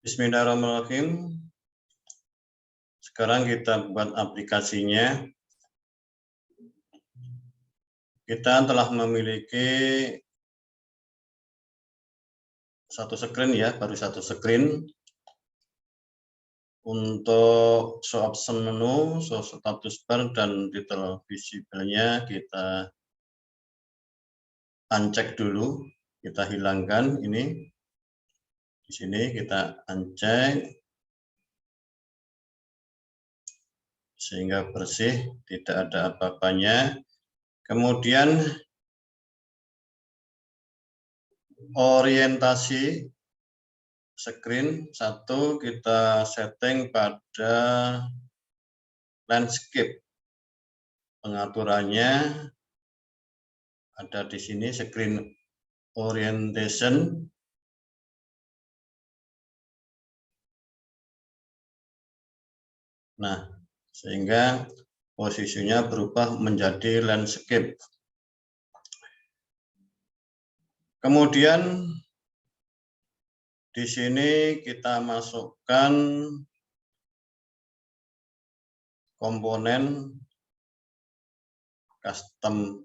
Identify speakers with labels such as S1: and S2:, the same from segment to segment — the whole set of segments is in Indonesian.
S1: Bismillahirrahmanirrahim. Sekarang kita buat aplikasinya. Kita telah memiliki satu screen ya, baru satu screen. Untuk show option menu, show status bar, dan detail visible-nya kita uncheck dulu. Kita hilangkan ini. Di sini kita uncheck sehingga bersih, tidak ada apa-apanya. Kemudian orientasi screen satu kita setting pada landscape. Pengaturannya ada di sini, screen orientation. Nah, sehingga posisinya berubah menjadi landscape. Kemudian di sini kita masukkan komponen custom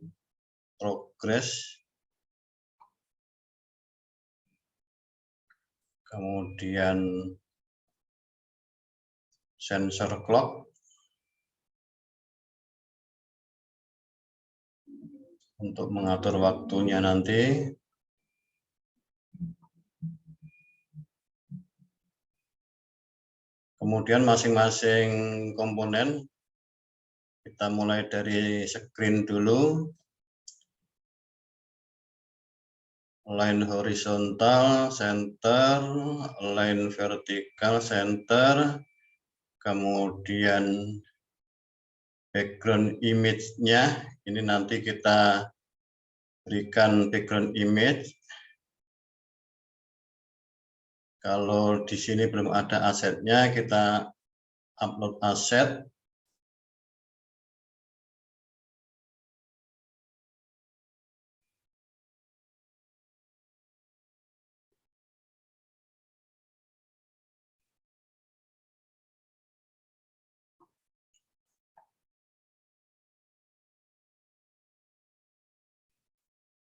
S1: progress, kemudian sensor clock untuk mengatur waktunya nanti. Kemudian masing-masing komponen kita mulai dari screen dulu. Line horizontal center, line vertikal center, kemudian background image-nya ini nanti kita berikan background image. Kalau di sini belum ada asetnya, kita upload aset.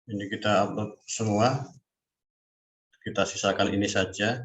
S1: Ini kita upload semua. Kita sisakan ini saja.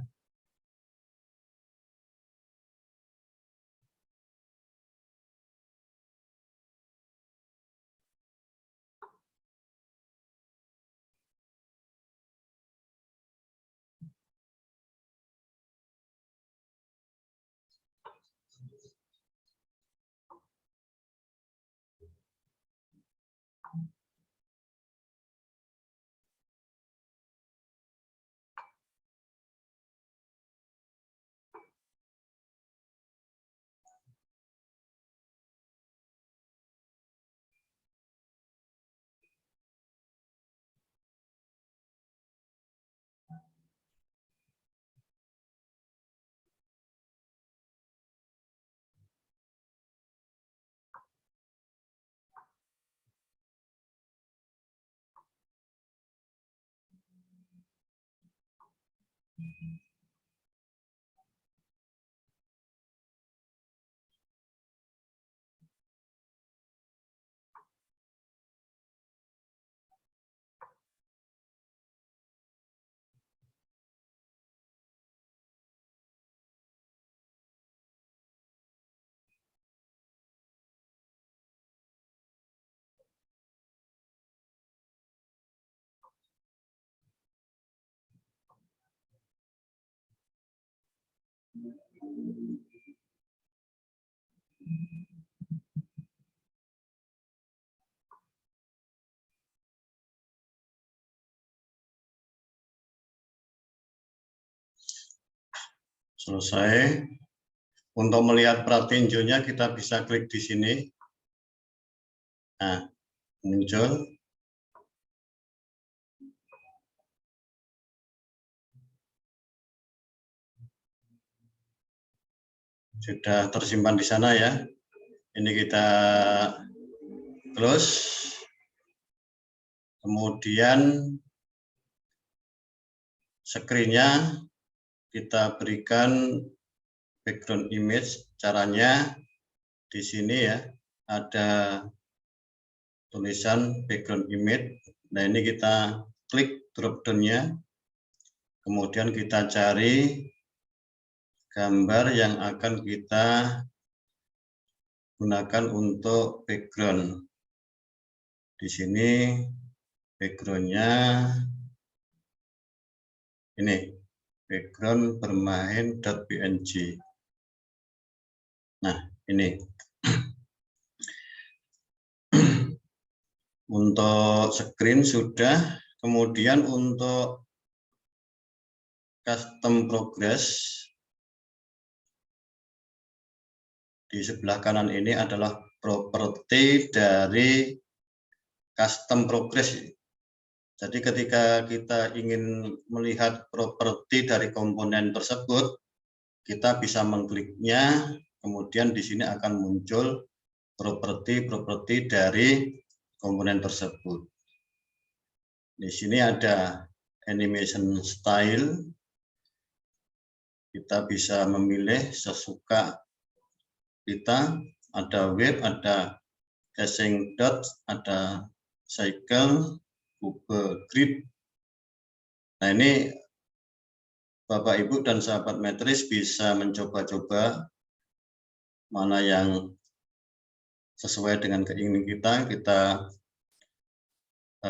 S1: Selesai. Untuk melihat pratinjonya kita bisa klik di sini. Nah, muncul. Sudah tersimpan di sana ya. Ini kita close. Kemudian screen-nya kita berikan background image. Caranya di sini ya, ada tulisan background image. Nah, ini kita klik drop down-nya, kemudian kita cari gambar yang akan kita gunakan untuk background. Di sini background-nya ini, background bermain.png. Nah, ini. Untuk screen sudah, kemudian untuk custom progress di sebelah kanan ini adalah properti dari custom progress. Jadi ketika kita ingin melihat properti dari komponen tersebut, kita bisa mengkliknya, kemudian di sini akan muncul properti dari komponen tersebut. Di sini ada animation style. Kita bisa memilih sesuka kita. Ada wave, ada casing dot, ada cycle, cube grid. Nah, ini Bapak Ibu dan sahabat Matriks bisa mencoba-coba mana yang sesuai dengan keinginan kita. Kita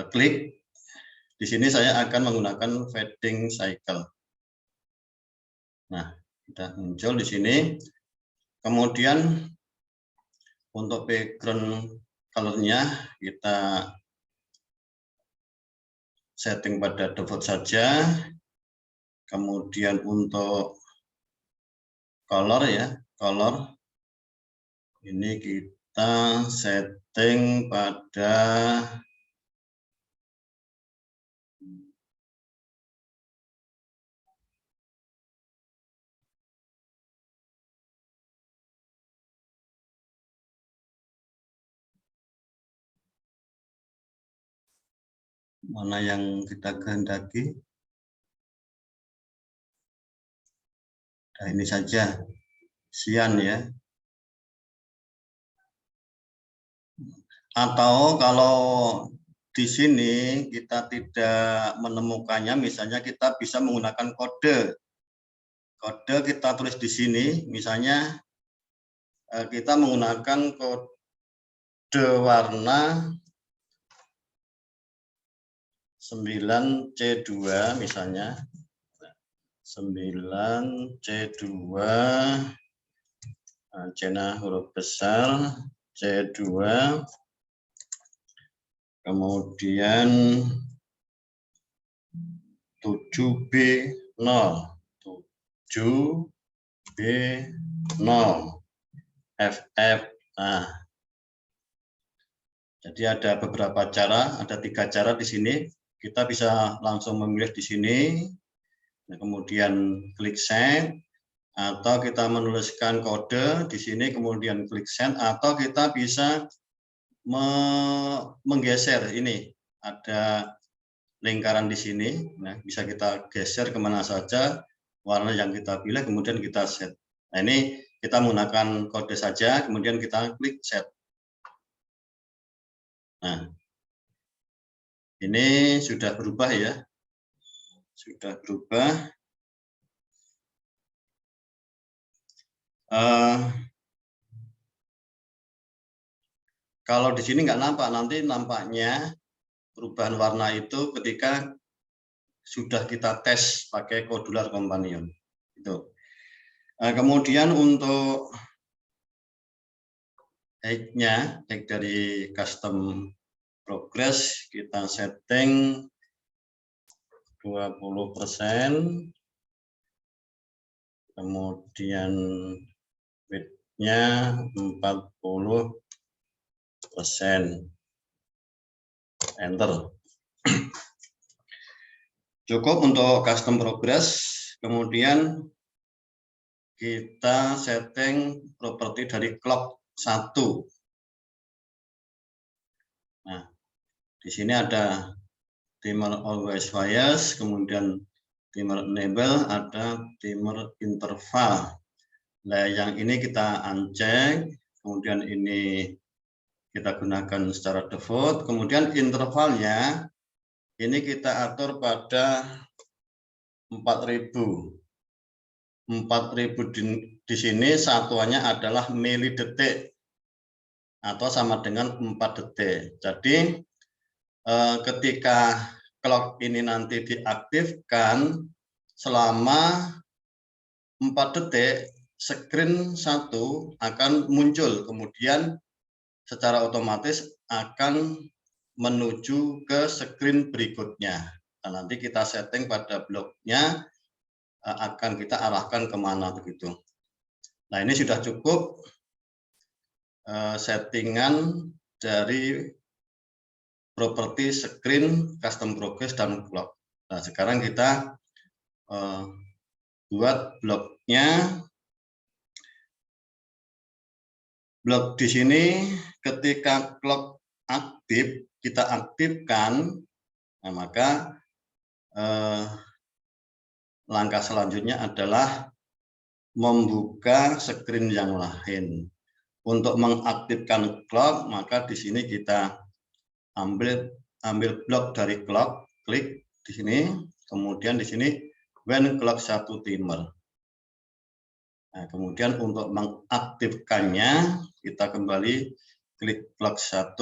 S1: klik. Di sini saya akan menggunakan fading cycle. Nah, sudah muncul di sini. Kemudian untuk background color-nya kita setting pada default saja. Kemudian untuk color ya, color ini kita setting pada mana yang kita kehendaki. Nah, ini saja, cyan ya. Atau kalau di sini kita tidak menemukannya, misalnya kita bisa menggunakan kode. Kode kita tulis di sini, misalnya kita menggunakan kode warna 9C2 misalnya. 9C2, C-nya huruf besar, C2, kemudian 7B0, 7B0, FF. Nah, jadi ada beberapa cara, ada 3 cara di sini. Kita bisa langsung memilih di sini, kemudian klik send, atau kita menuliskan kode di sini, kemudian klik send, atau kita bisa menggeser. Ini ada lingkaran di sini, nah, bisa kita geser kemana saja warna yang kita pilih, kemudian kita set. Nah, ini kita menggunakan kode saja, kemudian kita klik set. Nah, ini sudah berubah ya, sudah berubah. Kalau di sini nggak nampak, nanti nampaknya perubahan warna itu ketika sudah kita tes pakai Codular Companion. Itu. Kemudian untuk height-nya, height dari custom progress kita setting 20%. Kemudian width-nya 40%. Enter. Cukup untuk custom progress. Kemudian kita setting properti dari clock 1. Nah, di sini ada dimmer always bias, kemudian timer enable, ada timer interval. Nah, yang ini kita uncheck, kemudian ini kita gunakan secara default, kemudian intervalnya ini kita atur pada 4000. 4000 di sini satuannya adalah milidetik atau sama dengan 4 detik. Jadi ketika clock ini nanti diaktifkan selama 4 detik, screen 1 akan muncul, kemudian secara otomatis akan menuju ke screen berikutnya. Nah, nanti kita setting pada bloknya akan kita arahkan kemana begitu. Nah, ini sudah cukup settingan dari properti screen, custom progress, dan clock. Nah, sekarang kita buat bloknya. Blok di sini ketika clock aktif, kita aktifkan, nah maka langkah selanjutnya adalah membuka screen yang lain. Untuk mengaktifkan clock, maka di sini kita ambil blok dari clock, klik di sini, kemudian di sini when clock 1 timer. Nah, kemudian untuk mengaktifkannya, kita kembali klik clock 1,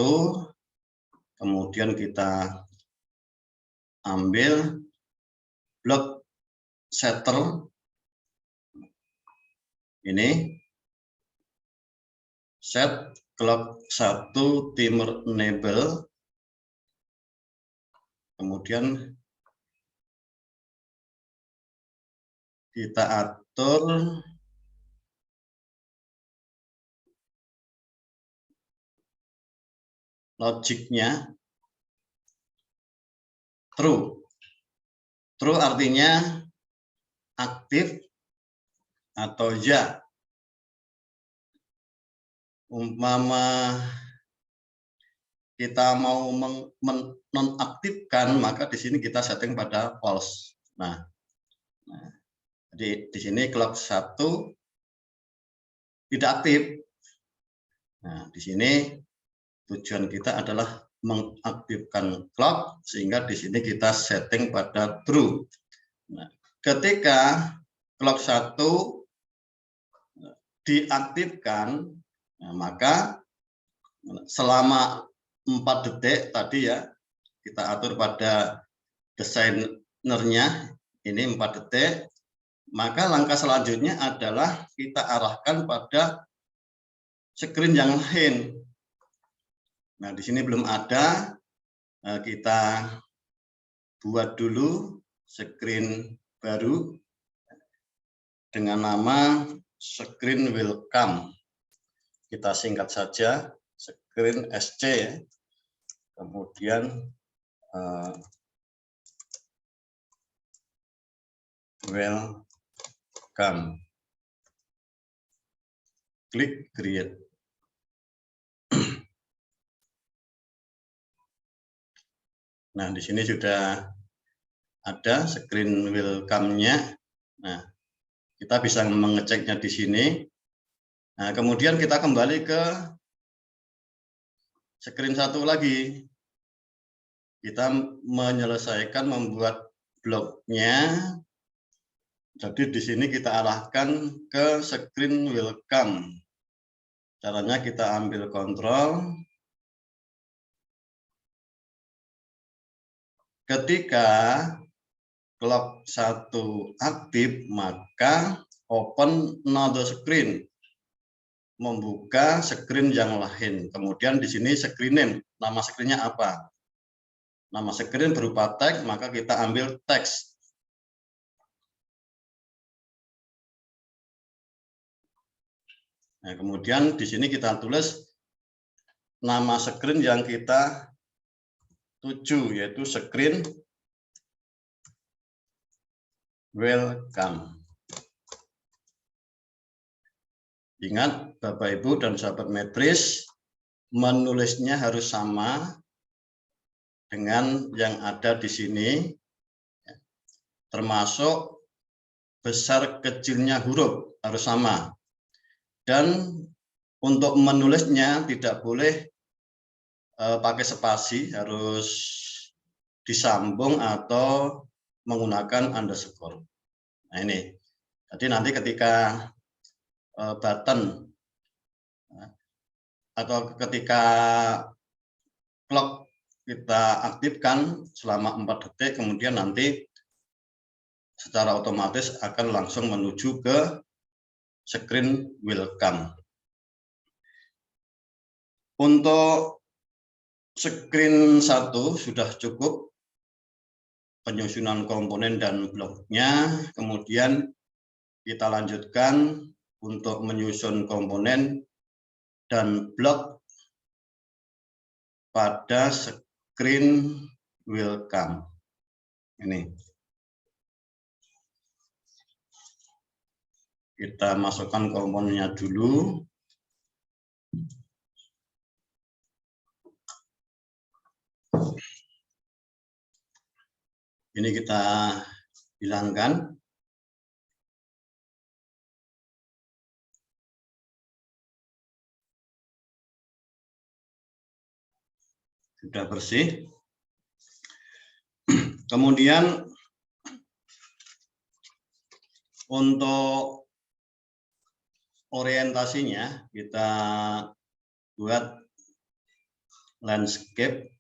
S1: kemudian kita ambil blok setter, ini, set clock 1 timer enable, kemudian kita atur logiknya true. True artinya aktif atau ya. Umpama kita mau menonaktifkan, maka di sini kita setting pada false. Nah, jadi di sini clock 1 tidak aktif. Nah, di sini tujuan kita adalah mengaktifkan clock, sehingga di sini kita setting pada true. Nah, ketika clock 1 diaktifkan, nah, maka selama 4 detik tadi ya, kita atur pada desainernya, ini 4 detik, maka langkah selanjutnya adalah kita arahkan pada screen yang lain. Nah, di sini belum ada, kita buat dulu screen baru dengan nama screen welcome. Kita singkat saja screen SC, kemudian welcome. Klik create. Nah, di sini sudah ada screen welcome-nya. Nah, kita bisa mengeceknya di sini. Nah, kemudian kita kembali ke screen 1 lagi. Kita menyelesaikan membuat bloknya. Jadi di sini kita arahkan ke screen welcome. Caranya kita ambil kontrol. Ketika clock 1 aktif, maka open another screen, membuka screen yang lain. Kemudian di sini screen name, nama screen-nya apa? Nama screen berupa teks, maka kita ambil teks. Nah, kemudian di sini kita tulis nama screen yang kita tuju, yaitu screen welcome. Ingat, Bapak Ibu dan sahabat Metris, menulisnya harus sama dengan yang ada di sini. termasuk besar kecilnya huruf harus sama. Dan untuk menulisnya tidak boleh pakai spasi, harus disambung atau menggunakan underscore. Nah ini, jadi nanti ketika button atau ketika clock kita aktifkan selama 4 detik, kemudian nanti secara otomatis akan langsung menuju ke screen welcome. Untuk screen 1 sudah cukup penyusunan komponen dan bloknya, kemudian kita lanjutkan untuk menyusun komponen dan blok pada screen welcome. Ini kita masukkan komponennya dulu. Ini kita hilangkan. Sudah bersih. Kemudian untuk orientasinya kita buat landscape.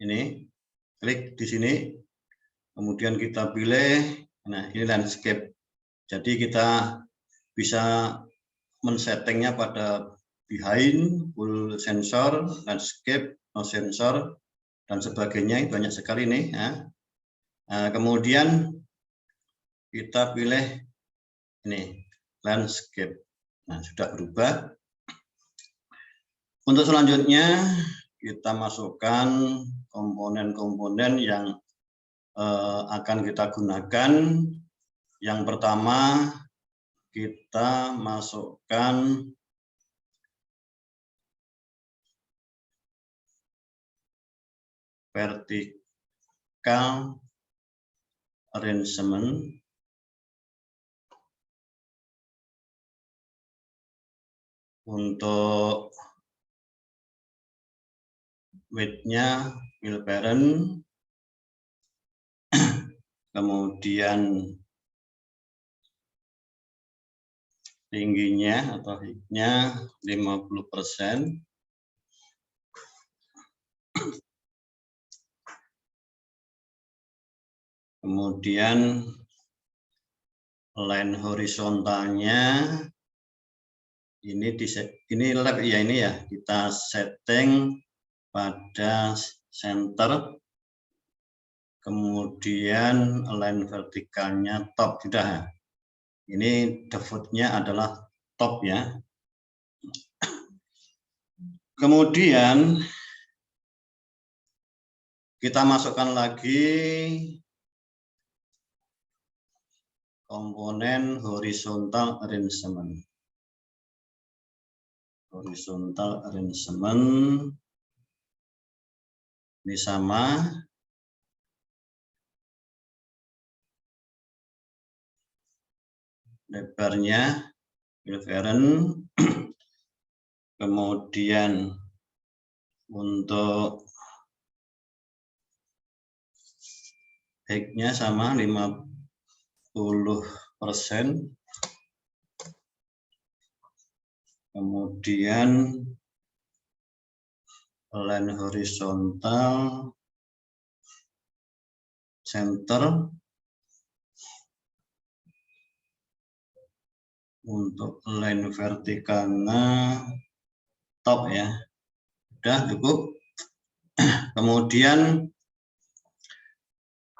S1: Ini klik di sini, kemudian kita pilih, nah ini landscape. Jadi kita bisa men-settingnya pada behind, full sensor, landscape, no sensor, dan sebagainya. Banyak sekali nih. Ya. Nah, kemudian kita pilih ini landscape. Nah sudah berubah. Untuk selanjutnya kita masukkan komponen-komponen yang akan kita gunakan. Yang pertama kita masukkan vertical arrangement. Untuk width-nya fill parent, kemudian tingginya atau height-nya 50%. Kemudian line horizontalnya ini lab ya, ini ya kita setting pada center. Kemudian line vertikalnya top sudah. Ini default-nya adalah top ya. Kemudian kita masukkan lagi komponen horizontal arrangement. Horizontal arrangement ini sama. Lebarnya reference. Kemudian untuk height-nya sama 50%. Kemudian line horizontal center. Untuk line vertikalnya top ya. Sudah cukup. Kemudian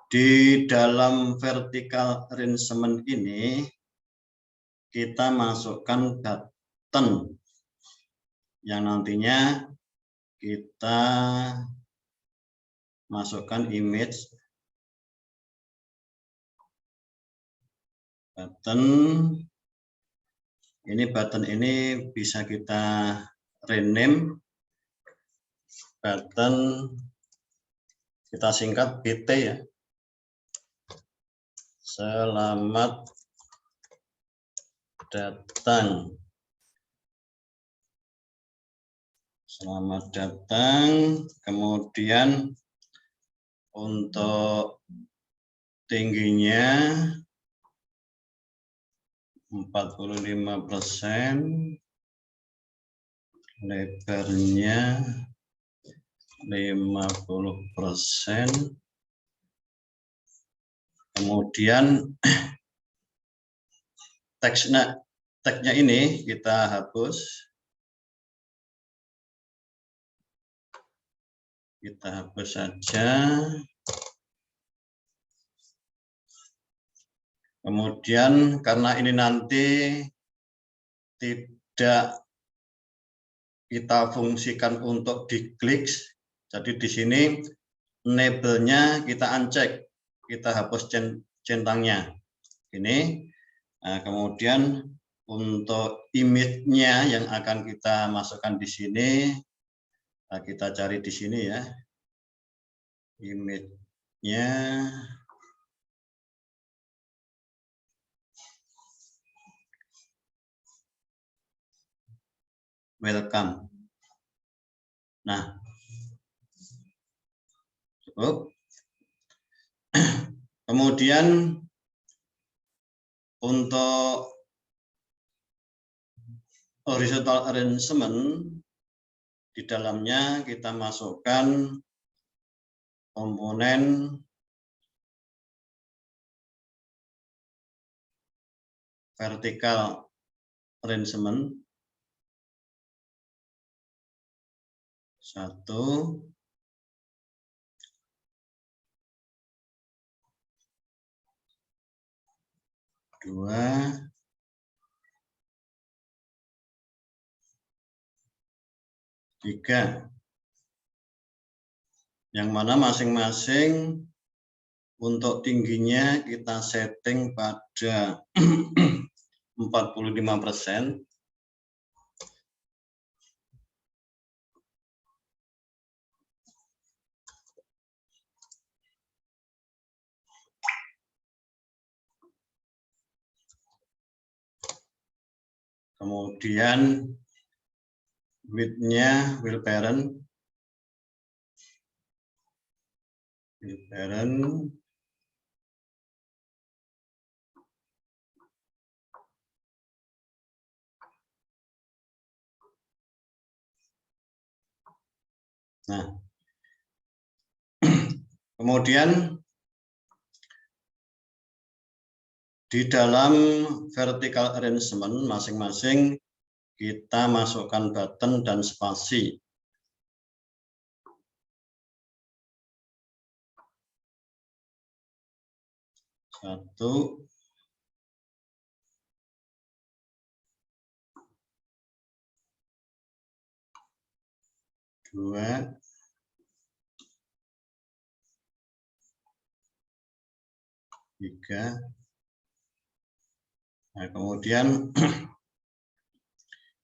S1: di dalam vertical arrangement ini kita masukkan button yang nantinya kita masukkan image button. Ini button ini bisa kita rename button Kita singkat BT ya. Selamat datang. Selamat datang. Kemudian untuk tingginya 45%, lebarnya 50%. Kemudian teksnya ini kita hapus. Kita hapus saja. Kemudian karena ini nanti tidak kita fungsikan untuk diklik, jadi di sini enable-nya kita uncheck, kita hapus centangnya. Ini. Nah, kemudian untuk image-nya yang akan kita masukkan di sini, nah kita cari di sini ya, image-nya. Welcome. Nah, cukup. Kemudian untuk horizontal arrangement, di dalamnya kita masukkan komponen vertical arrangement. 1, 2, 3, yang mana masing-masing untuk tingginya kita setting pada 45%. Kemudian width-nya wheel parent. Nah, kemudian di dalam vertical arrangement masing-masing kita masukkan button dan spasi. Satu, dua, tiga. Nah, kemudian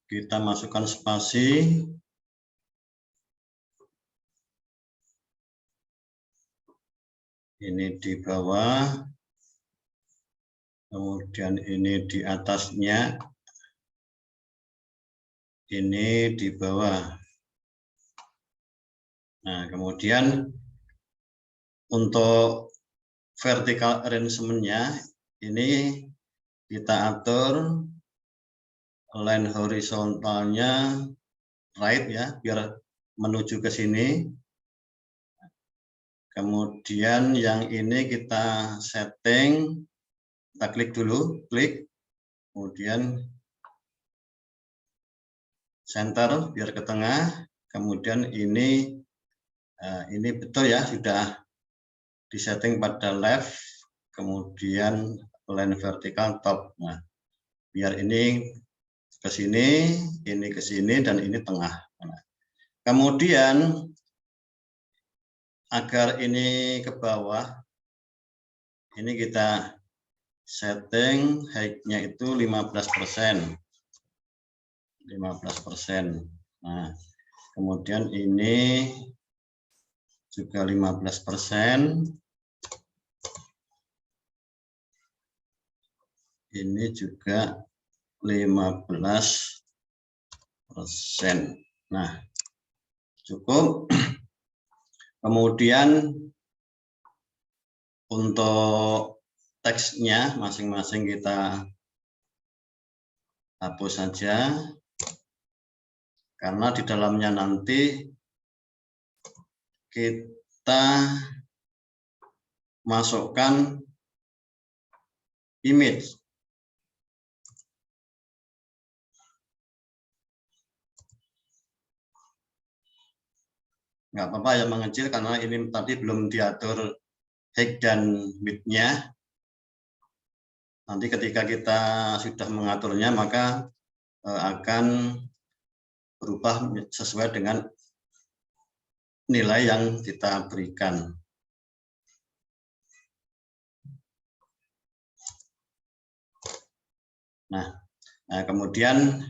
S1: kita masukkan spasi. Ini di bawah. Kemudian ini di atasnya. Ini di bawah. Nah, kemudian untuk vertical arrangement-nya ini kita atur line horizontalnya right ya, biar menuju ke sini. Kemudian yang ini kita setting, kita klik dulu, klik, kemudian center biar ke tengah. Kemudian ini betul ya, sudah disetting pada left, kemudian line vertikal top. Nah, biar ini ke sini, ini ke sini, dan ini tengah. Nah, kemudian agar ini ke bawah, ini kita setting height-nya itu 15%. 15%. Nah, kemudian ini juga 15%. Ini juga 15%. Nah, cukup. Kemudian untuk teksnya masing-masing kita hapus saja, karena di dalamnya nanti kita masukkan image. Nggak apa-apa ya mengecil, karena ini tadi belum diatur height dan width-nya. Nanti ketika kita sudah mengaturnya, maka akan berubah sesuai dengan nilai yang kita berikan. Nah, kemudian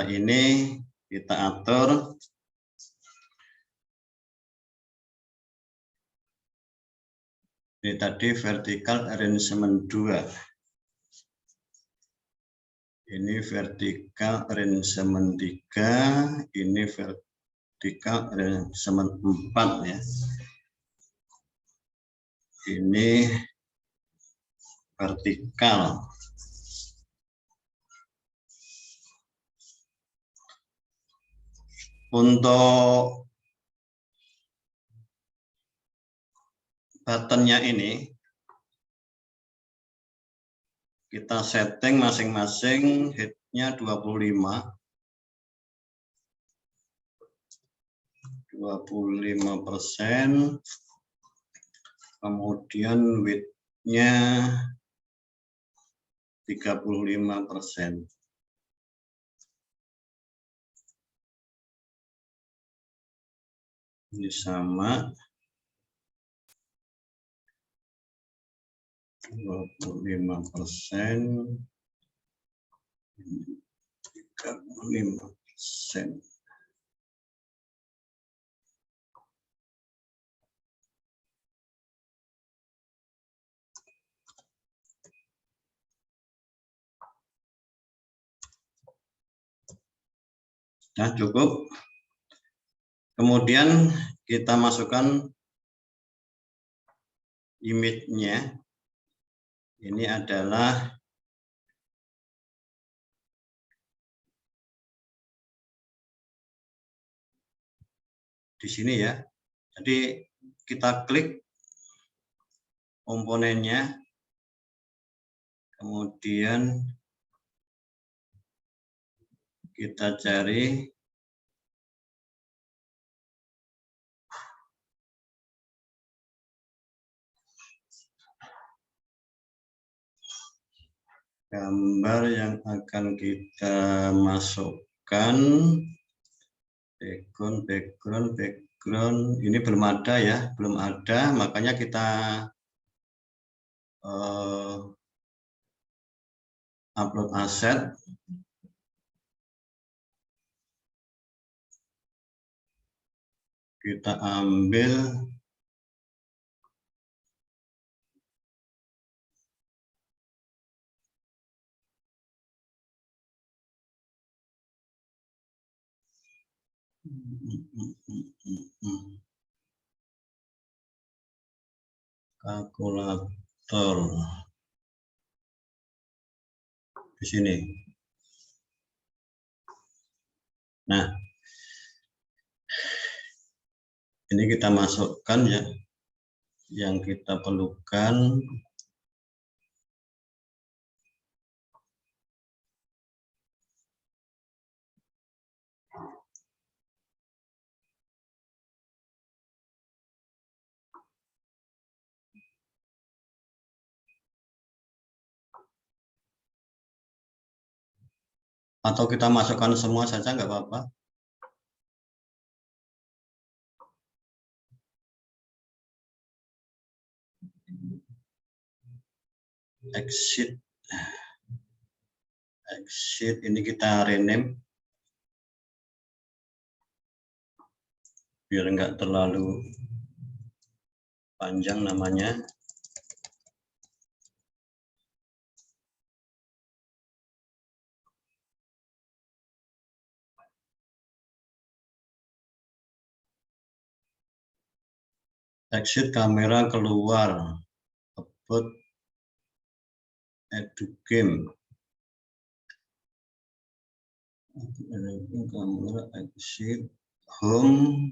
S1: ini kita atur ini tadi vertical arrangement 2. Ini vertical arrangement 3, ini vertical arrangement 4 ya. Ini vertikal. Untuk buttonnya ini kita setting masing-masing height-nya 25%, kemudian width-nya 35%. Ini sama 25%, 35%. Nah, cukup. Kemudian kita masukkan image-nya. Ini adalah di sini ya. Jadi kita klik komponennya, kemudian kita cari gambar yang akan kita masukkan. Background. Ini belum ada ya, belum ada, makanya kita upload aset. Kita ambil kalkulator di sini. Nah, ini kita masukkan ya yang kita perlukan. Atau kita masukkan semua saja, nggak apa-apa. Exit ini kita rename. biar enggak terlalu panjang namanya. Exit kamera keluar, about EduGame. Kamera exit home.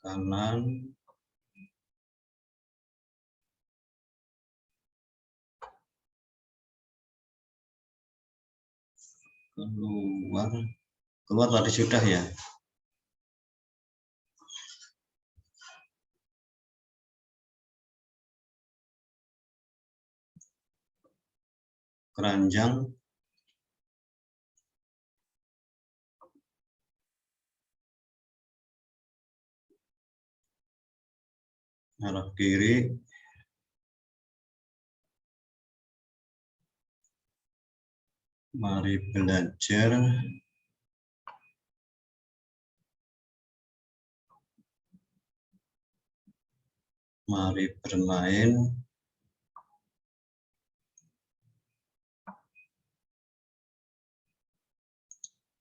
S1: Kanan. Keluar tadi sudah ya. Keranjang, arah kiri, mari belajar. Mari bermain.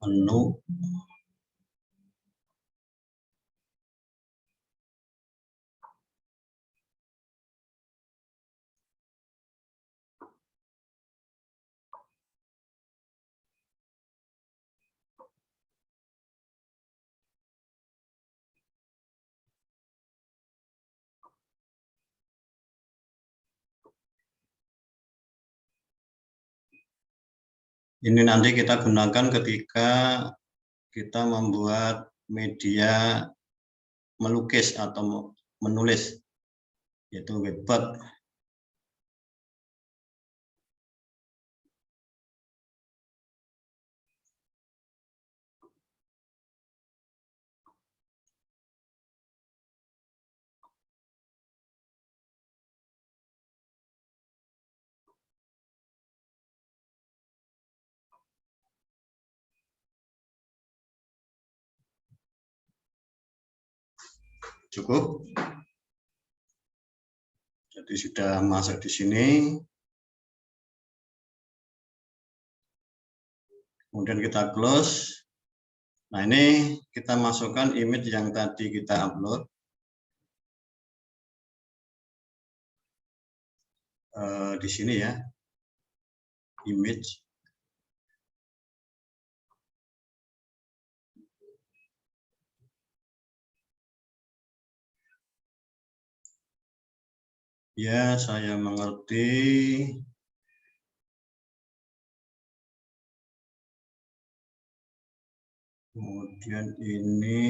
S1: Menu. Ini nanti kita gunakan ketika kita membuat media melukis atau menulis, yaitu Webpack. Cukup. Jadi sudah masuk di sini. Kemudian kita close. Nah, ini kita masukkan image yang tadi kita upload. Di sini ya. Image. Ya, saya mengerti. Kemudian ini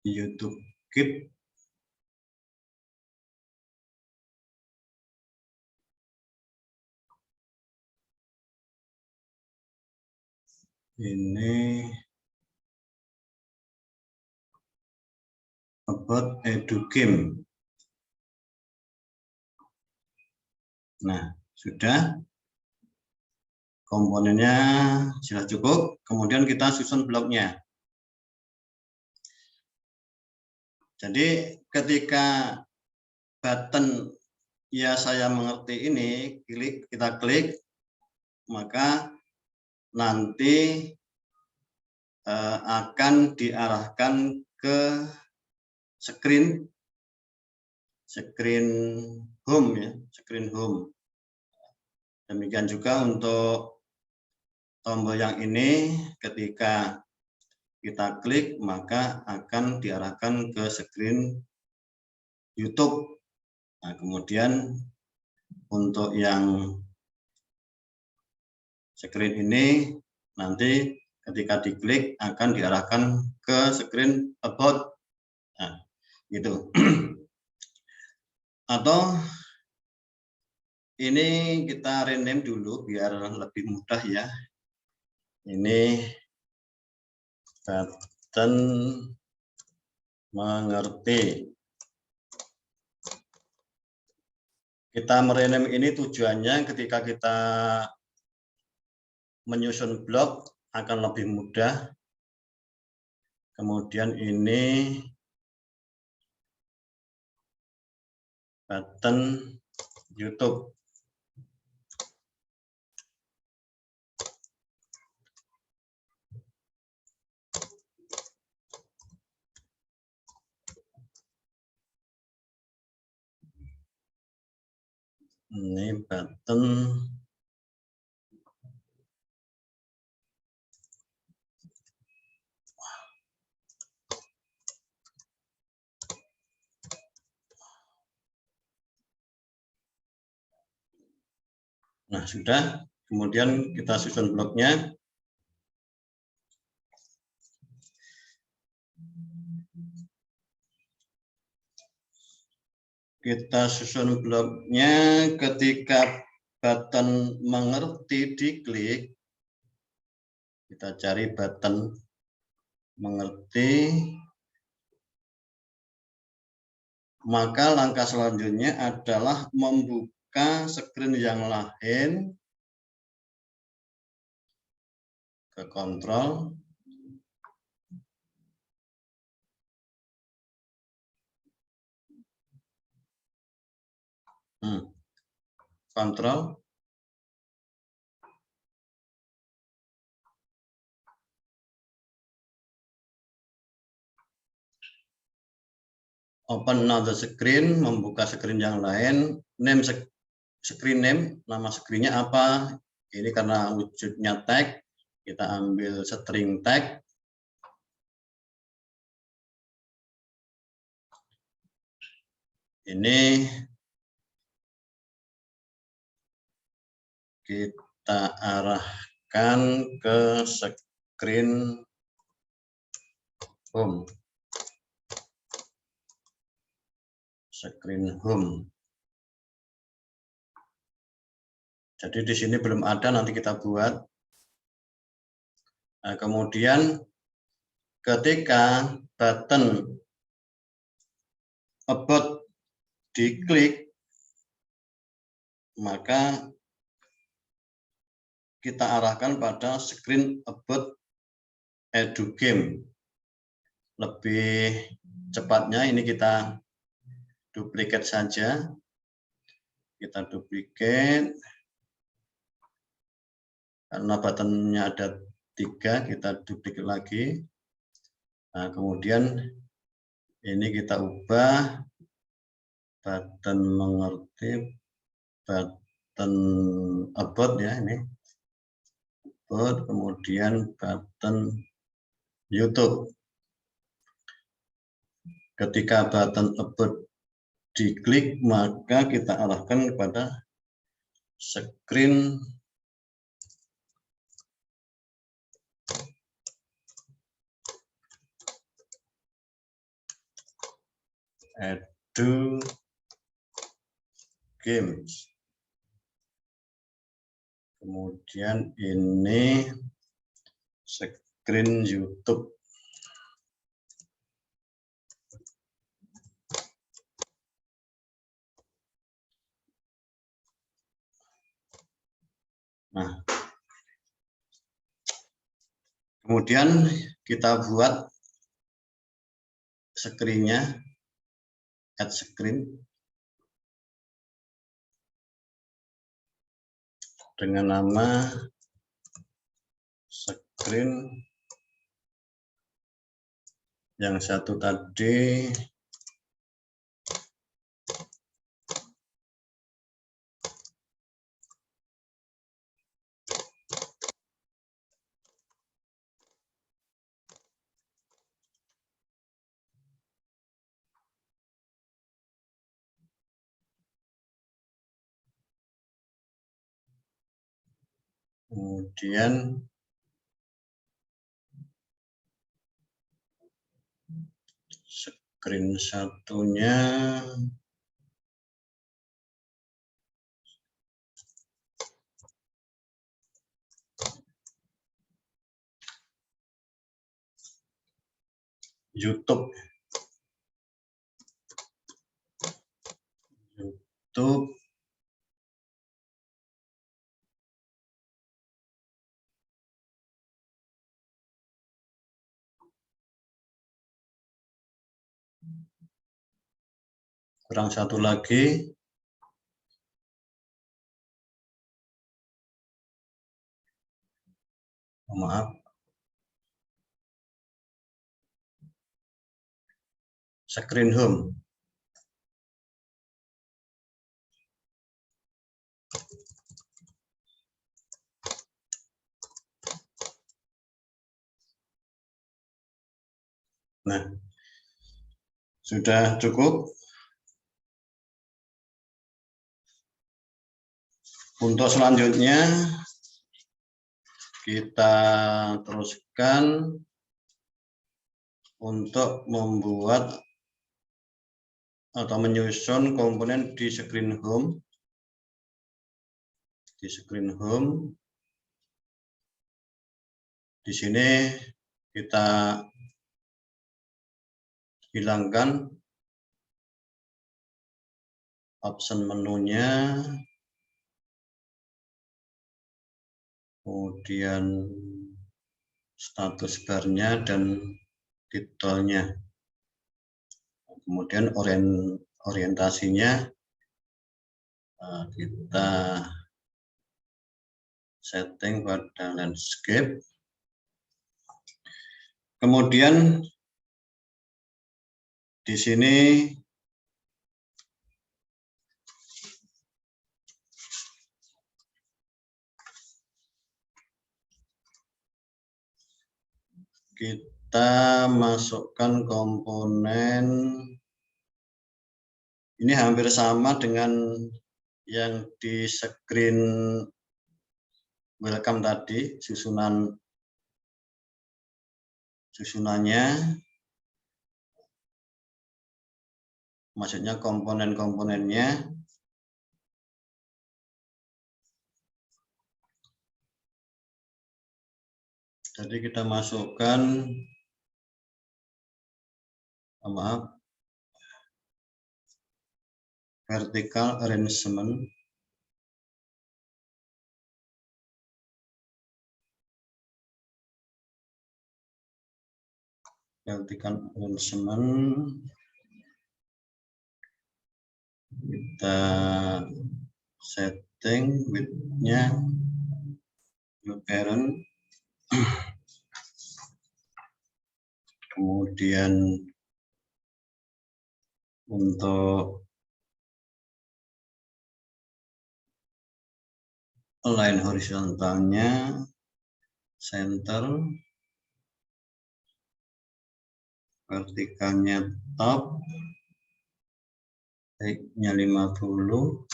S1: YouTube Keep. Ini about EduGame. Nah, sudah. Komponennya sudah cukup. Kemudian kita susun bloknya. Jadi ketika button ya saya mengerti ini kita klik, maka nanti akan diarahkan ke screen home ya, screen home. Demikian juga untuk tombol yang ini, ketika kita klik maka akan diarahkan ke screen YouTube. Nah, kemudian untuk yang screen ini nanti ketika diklik akan diarahkan ke screen about. Nah, gitu. Atau ini kita rename dulu biar lebih mudah ya. Ini button mengerti. Kita merename ini tujuannya ketika kita menyusun blok akan lebih mudah. Kemudian ini button YouTube. Ini button nah sudah, kemudian kita susun bloknya. Kita susun bloknya ketika button mengerti diklik, kita cari button mengerti, maka langkah selanjutnya adalah membuka screen yang lain ke kontrol. Kontrol. Open another screen, membuka screen yang lain. Name screen name, nama screen-nya apa? Ini karena wujudnya tag, kita ambil string tag. Ini kita arahkan ke screen home. Screen home. Jadi di sini belum ada, nanti kita buat. Nah, kemudian ketika button about diklik, maka kita arahkan pada screen about EduGame. Lebih cepatnya ini kita duplikat saja. Kita duplikat. Karena buttonnya ada 3, kita duplikat lagi. Nah, kemudian ini kita ubah button mengerti, button about ya ini. About, kemudian button YouTube. Ketika button about diklik, maka kita arahkan kepada screen EduGames. Kemudian ini screen YouTube. Nah, kemudian kita buat screen-nya, add screen, dengan nama screen yang satu tadi. Kemudian screen satunya YouTube. YouTube Kurang satu lagi. Maaf. Screen home. Nah, sudah cukup. Untuk selanjutnya kita teruskan untuk membuat atau menyusun komponen di screen home. Di screen home, di sini kita hilangkan option menunya, kemudian status barnya dan titelnya, kemudian orientasinya kita setting pada landscape. Kemudian di sini kita masukkan komponen ini hampir sama dengan yang di screen welcome tadi, susunannya, maksudnya komponen-komponennya. Jadi kita masukkan, maaf, vertical arrangement. Vertical arrangement. Kita setting width-nya parent. Kemudian untuk line horizontalnya center, vertikalnya top, height-nya 50,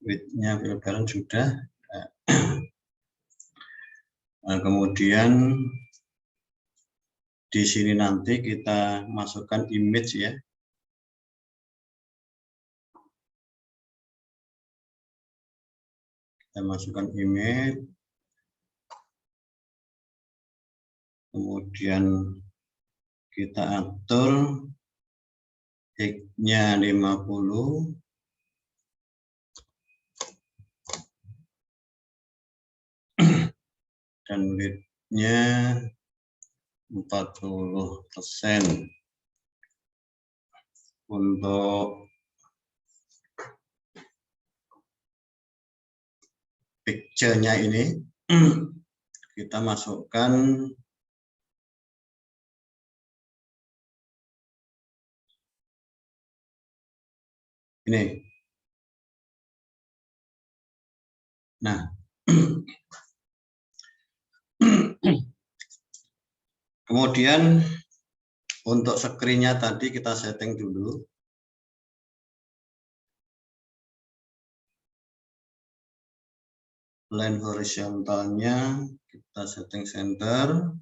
S1: width-nya parent sudah. Nah, kemudian di sini nanti kita masukkan image ya. Kita masukkan image. Kemudian kita atur height-nya 50. Dan width-nya 40%. Untuk picture-nya ini kita masukkan ini. Nah, kemudian untuk screen-nya tadi kita setting dulu. Line horizontalnya kita setting center.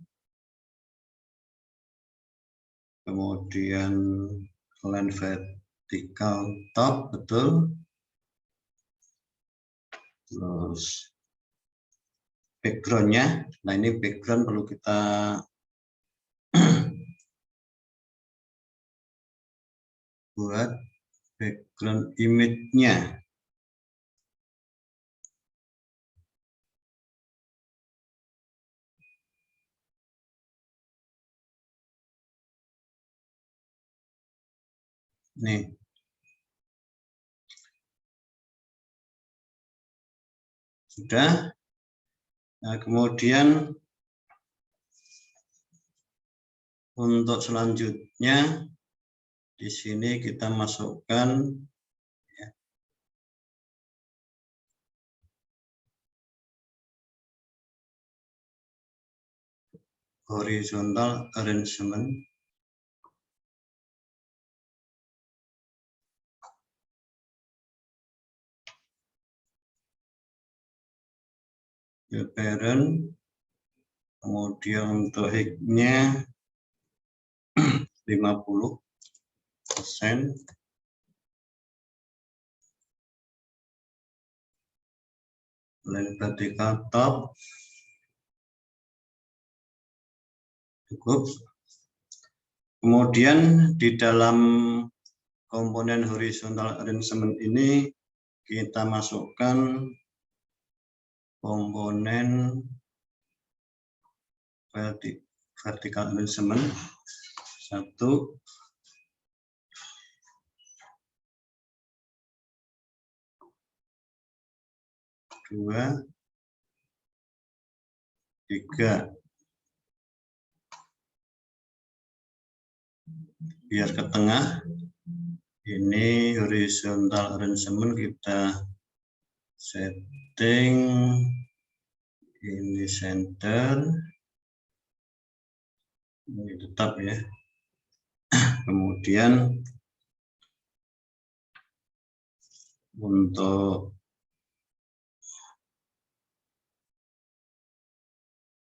S1: Kemudian line vertical top, betul. Terus background-nya, nah ini background perlu kita buat background image-nya. Nih. Sudah. Nah, kemudian untuk selanjutnya di sini kita masukkan ya, horizontal arrangement. Ya, parent. Kemudian untuk height-nya 50%. Line vertical top cukup. Kemudian di dalam komponen horizontal arrangement ini kita masukkan komponen vertical arrangement 1, 2, 3. Biar ke tengah. Ini horizontal arrangement kita setting. Ini center. Ini tetap ya. Kemudian untuk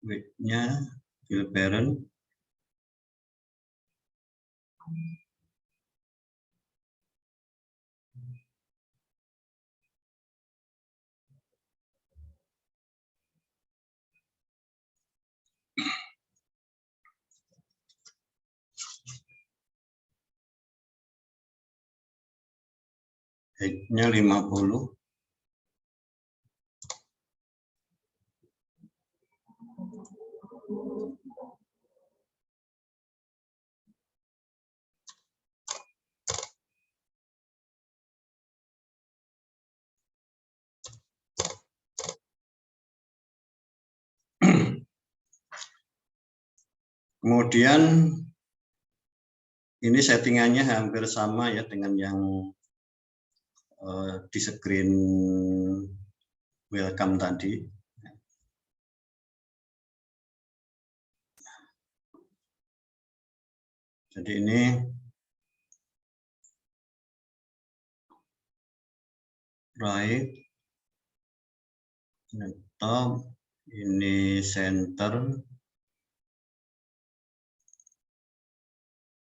S1: width-nya fill parent height-nya 50. Kemudian ini settingannya hampir sama ya dengan yang di screen welcome tadi. Jadi ini right, ini top, ini center.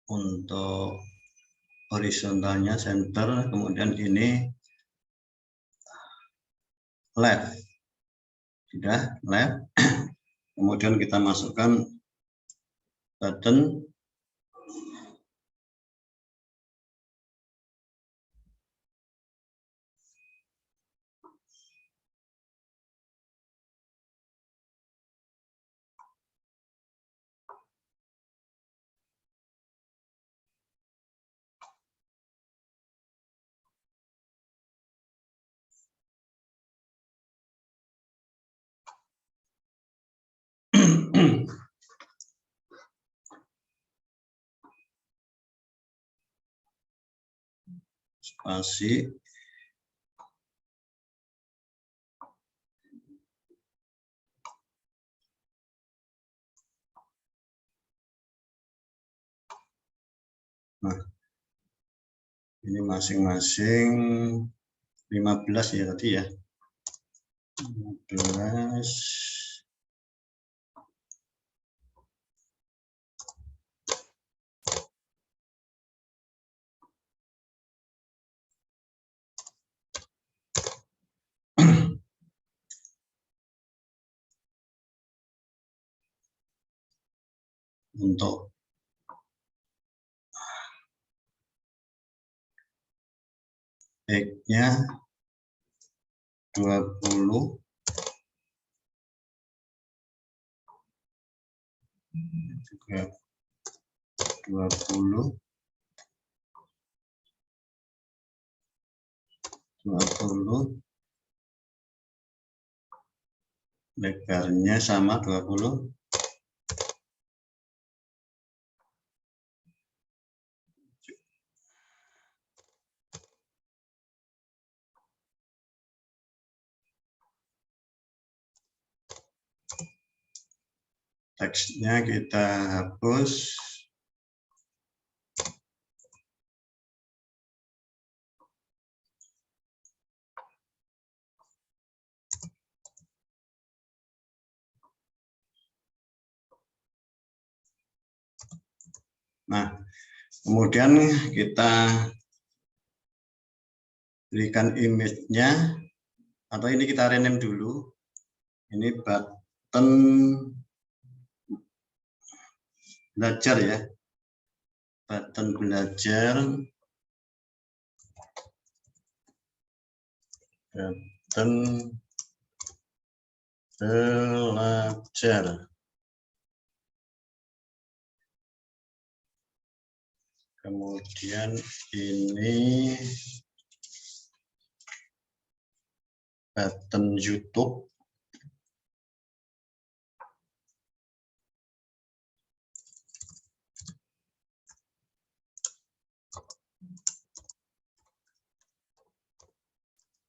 S1: Untuk horizontalnya center, kemudian ini left. Sudah left. Kemudian kita masukkan button. Spasi. Nah, ini masing-masing 15 ya tadi ya. 15. Untuk X-nya 20. Juga 20. 20. Lebarnya sama 20. Teksnya kita hapus. Nah, kemudian kita berikan image-nya, atau ini kita rename dulu. Ini button belajar ya. Button belajar. Button belajar. Kemudian ini button YouTube.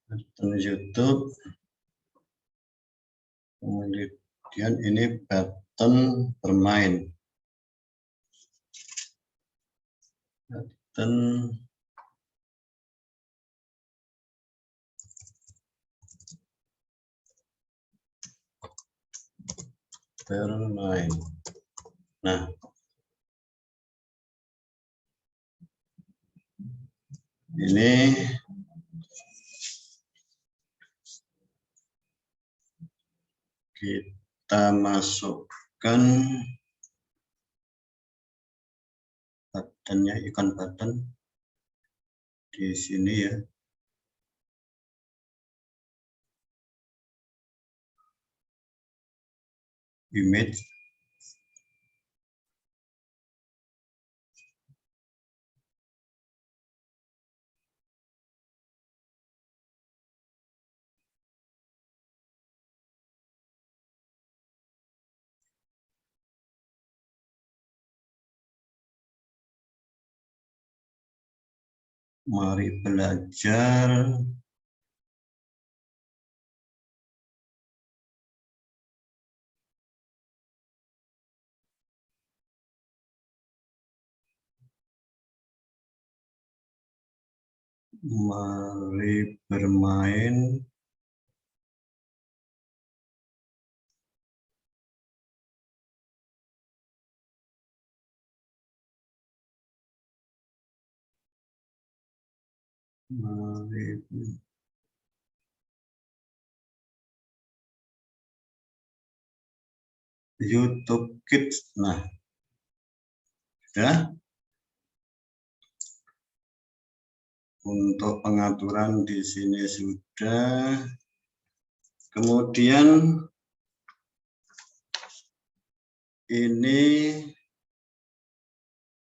S1: Button YouTube. Kemudian ini button bermain. Button bermain. Nah, ini kita masukkan buttonnya, ikon button di sini ya. Image. Mari belajar. Mari bermain. Mari YouTube Kids. Nah, sudah. Untuk pengaturan di sini sudah. Kemudian ini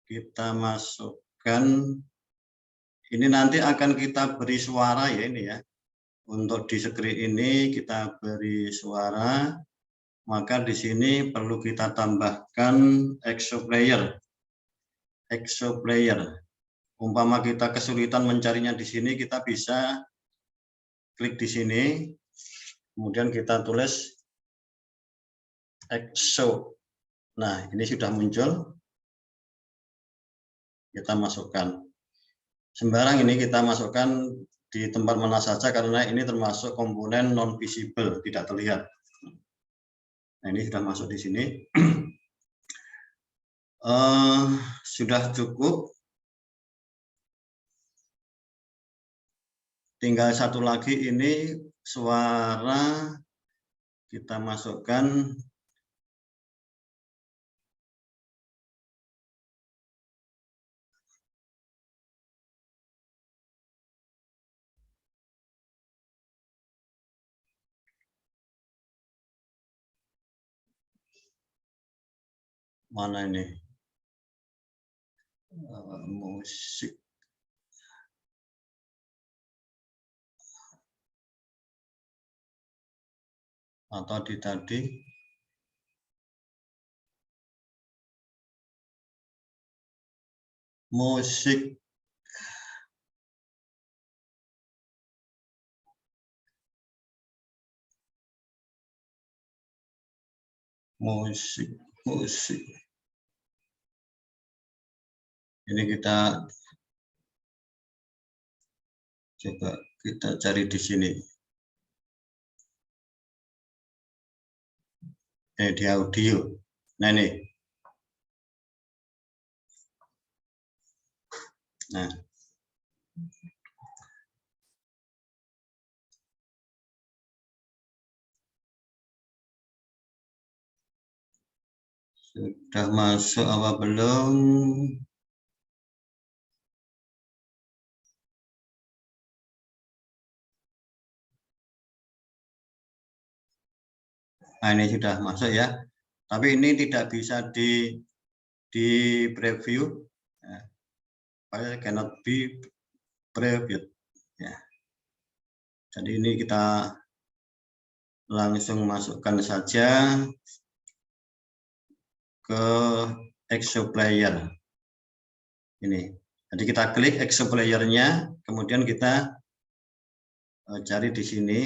S1: kita masukkan. Ini nanti akan kita beri suara ya ini ya. Untuk di screen ini kita beri suara. Maka di sini perlu kita tambahkan exo player. Exo player. Umpama kita kesulitan mencarinya di sini, kita bisa klik di sini, kemudian kita tulis exo. Nah, ini sudah muncul. Kita masukkan. Sembarang ini kita masukkan di tempat mana saja karena ini termasuk komponen non visible, tidak terlihat. Nah, ini sudah masuk di sini. Sudah cukup. Tinggal satu lagi, ini suara kita masukkan. Mana ini? Musik. atau di tadi. Musik. Musik. Ini kita coba kita cari di sini. Di audio. Nah ini. Nah. Sudah masuk apa belum? Nah, ini sudah masuk ya. Tapi ini tidak bisa di preview. Cannot be previewed. Ya. Jadi ini kita langsung masukkan saja ke Exo Player. Ini. Jadi kita klik Exo Player-nya, kemudian kita cari di sini.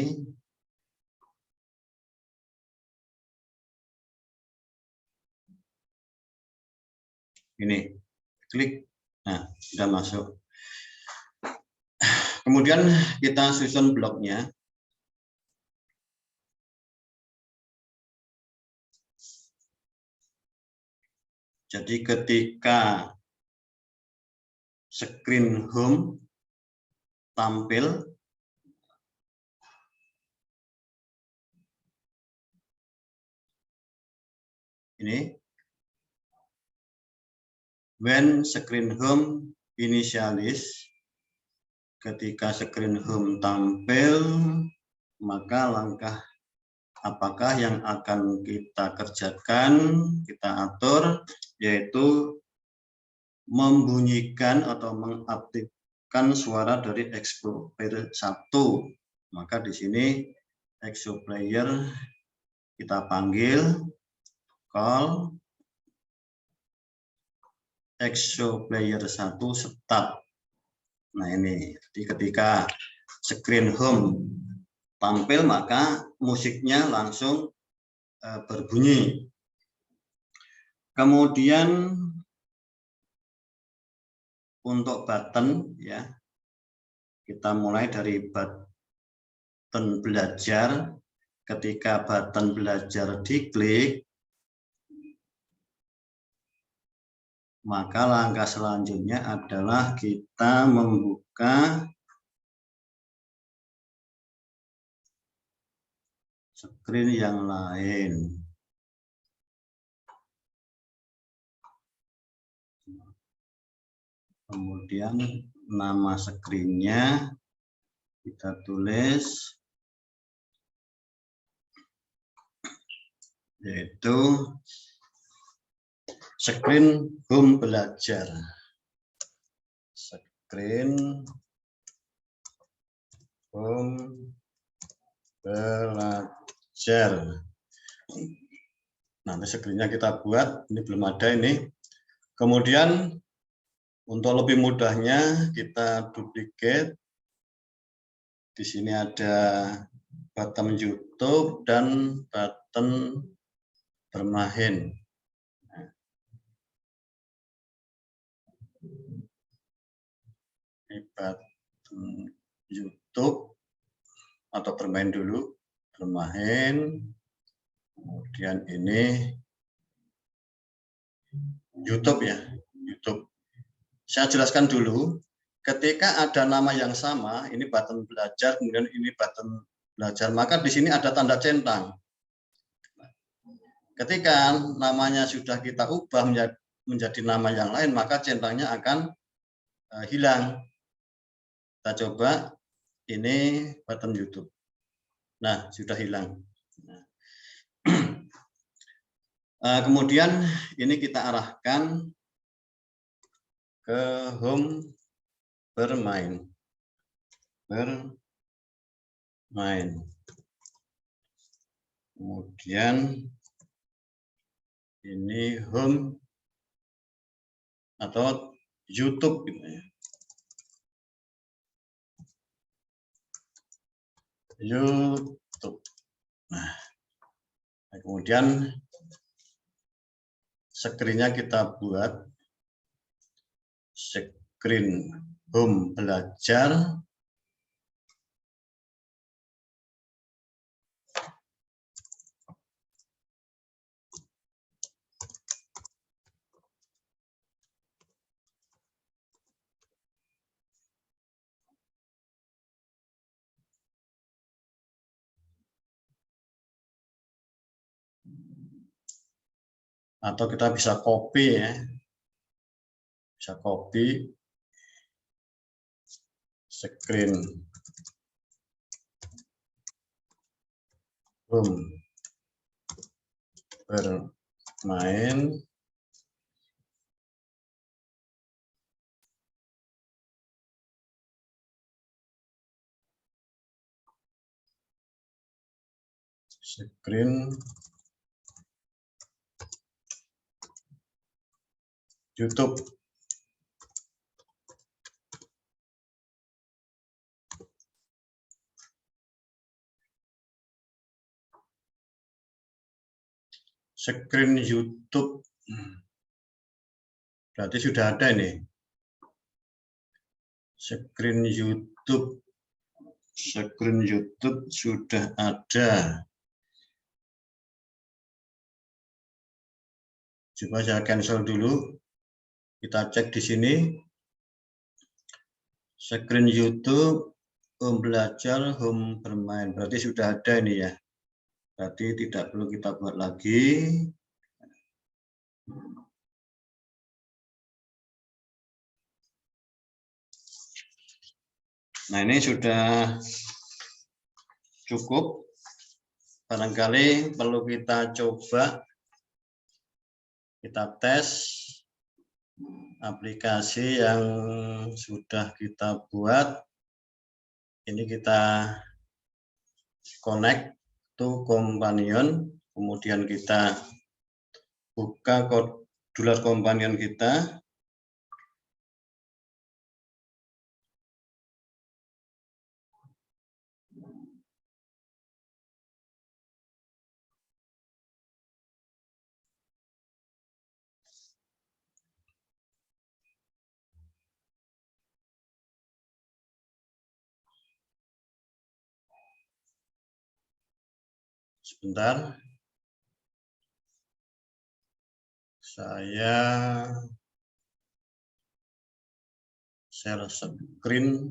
S1: Ini, klik. Nah, sudah masuk. Kemudian kita susun bloknya. Jadi ketika screen home tampil, ini when screen home initialis, ketika screen home tampil, maka langkah apakah yang akan kita kerjakan, kita atur, yaitu membunyikan atau mengaktifkan suara dari Exo Player 1. Maka di sini Exo Player kita panggil, call Exo Player 1 start. Nah ini, jadi ketika screen home tampil maka musiknya langsung berbunyi. Kemudian untuk button ya, kita mulai dari button belajar. Ketika button belajar diklik, maka langkah selanjutnya adalah kita membuka screen yang lain. Kemudian nama screen-nya kita tulis, yaitu screen home belajar. Screen home belajar. Nanti screen-nya kita buat, ini belum ada ini. Kemudian untuk lebih mudahnya kita duplicate. Di sini ada button YouTube dan button bermain. Ini button YouTube atau bermain dulu, bermain. Kemudian ini YouTube ya, YouTube. Saya jelaskan dulu, ketika ada nama yang sama, ini button belajar, kemudian ini button belajar, maka di sini ada tanda centang. Ketika namanya sudah kita ubah menjadi nama yang lain, maka centangnya akan hilang. Kita coba, ini button YouTube. Nah, sudah hilang. Kemudian ini kita arahkan ke home bermain. Kemudian ini home atau YouTube gitu ya. YouTube. Nah, kemudian screen-nya kita buat screen home belajar. Atau kita bisa copy ya, bisa copy screen home bermain. Screen YouTube. Screen YouTube. Berarti sudah ada ini. Screen YouTube. Screen YouTube sudah ada. Coba saya cancel dulu. Kita cek di sini. Screen YouTube, home belajar, home bermain. Berarti sudah ada ini ya. Berarti tidak perlu kita buat lagi. Nah, ini sudah cukup. Barangkali perlu kita coba, kita tes aplikasi yang sudah kita buat. Ini kita connect to companion, kemudian kita buka modular companion kita. Sebentar, saya share screen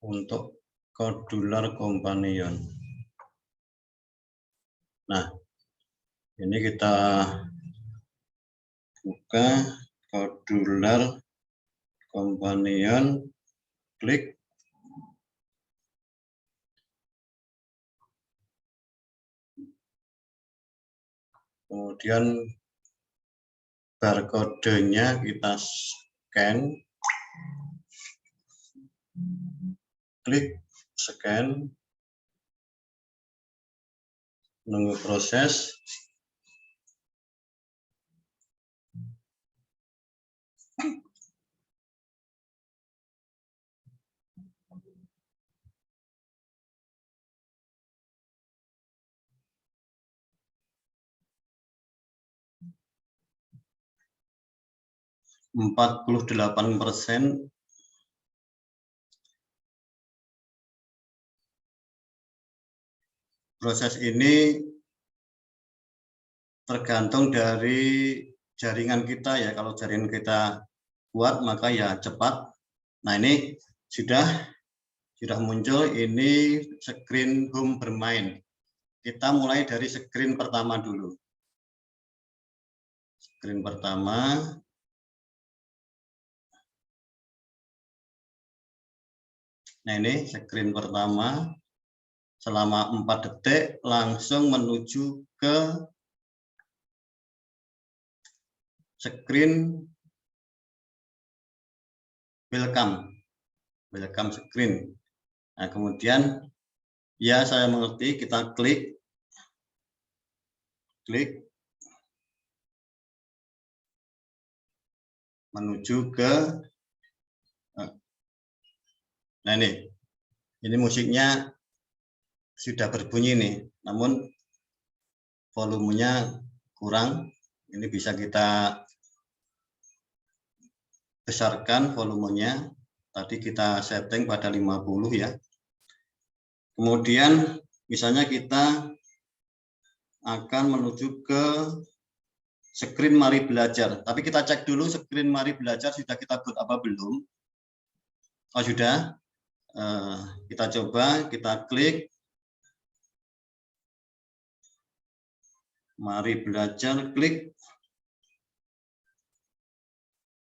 S1: untuk modular companion. Nah, ini kita buka modular companion, klik. Kemudian barcode-nya kita scan, klik scan, menunggu proses. %48. Proses ini tergantung dari jaringan kita ya. Kalau jaringan kita kuat maka ya cepat. Nah, ini sudah muncul, ini screen home bermain. Kita mulai dari screen pertama dulu. Screen pertama. Nah, ini screen pertama. Selama 4 detik langsung menuju ke screen welcome screen. Nah, kemudian Ya, saya mengerti. Kita klik. Menuju ke, nah ini musiknya sudah berbunyi nih, namun volumenya kurang. Ini bisa kita besarkan volumenya. Tadi kita setting pada 50 ya. Kemudian misalnya kita akan menuju ke screen mari belajar. Tapi kita cek dulu screen mari belajar sudah kita buat apa belum. Oh sudah. Kita coba, kita klik. Mari belajar, klik.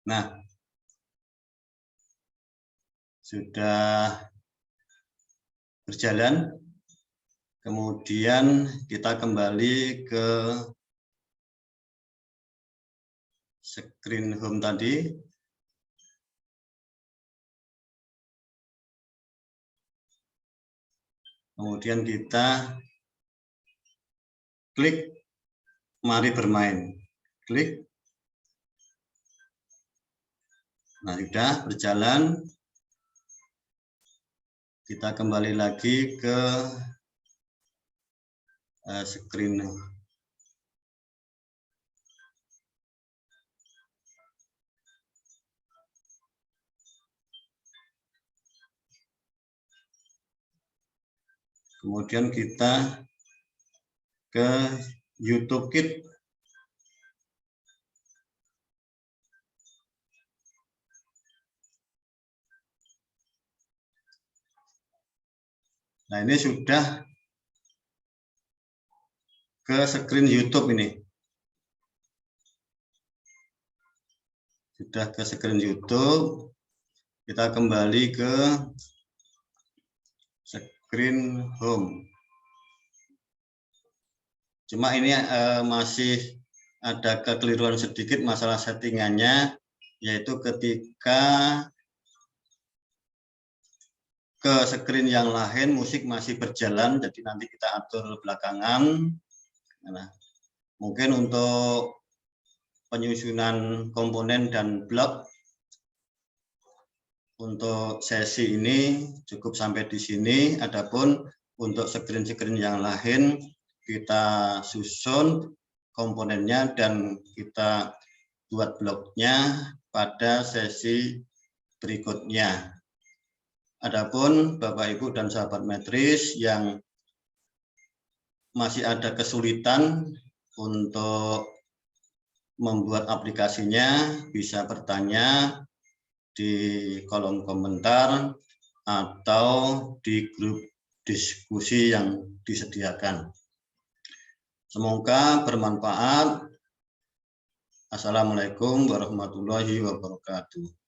S1: Nah, sudah berjalan. Kemudian kita kembali ke screen home tadi. Kemudian kita klik mari bermain. Klik. Nah, sudah berjalan. Kita kembali lagi ke screen. Kemudian kita ke YouTube Kids. Nah, ini sudah ke screen YouTube ini. Sudah ke screen YouTube. Kita kembali ke screen home. Cuma ini masih ada kekeliruan sedikit masalah settingannya, yaitu ketika ke screen yang lain musik masih berjalan, jadi nanti kita atur belakangan. Nah, mungkin untuk penyusunan komponen dan blok untuk sesi ini cukup sampai di sini. Adapun untuk screen-screen yang lain kita susun komponennya dan kita buat bloknya pada sesi berikutnya. Adapun Bapak Ibu dan sahabat Metris yang masih ada kesulitan untuk membuat aplikasinya, bisa bertanya di kolom komentar atau di grup diskusi yang disediakan. Semoga bermanfaat. Assalamualaikum warahmatullahi wabarakatuh.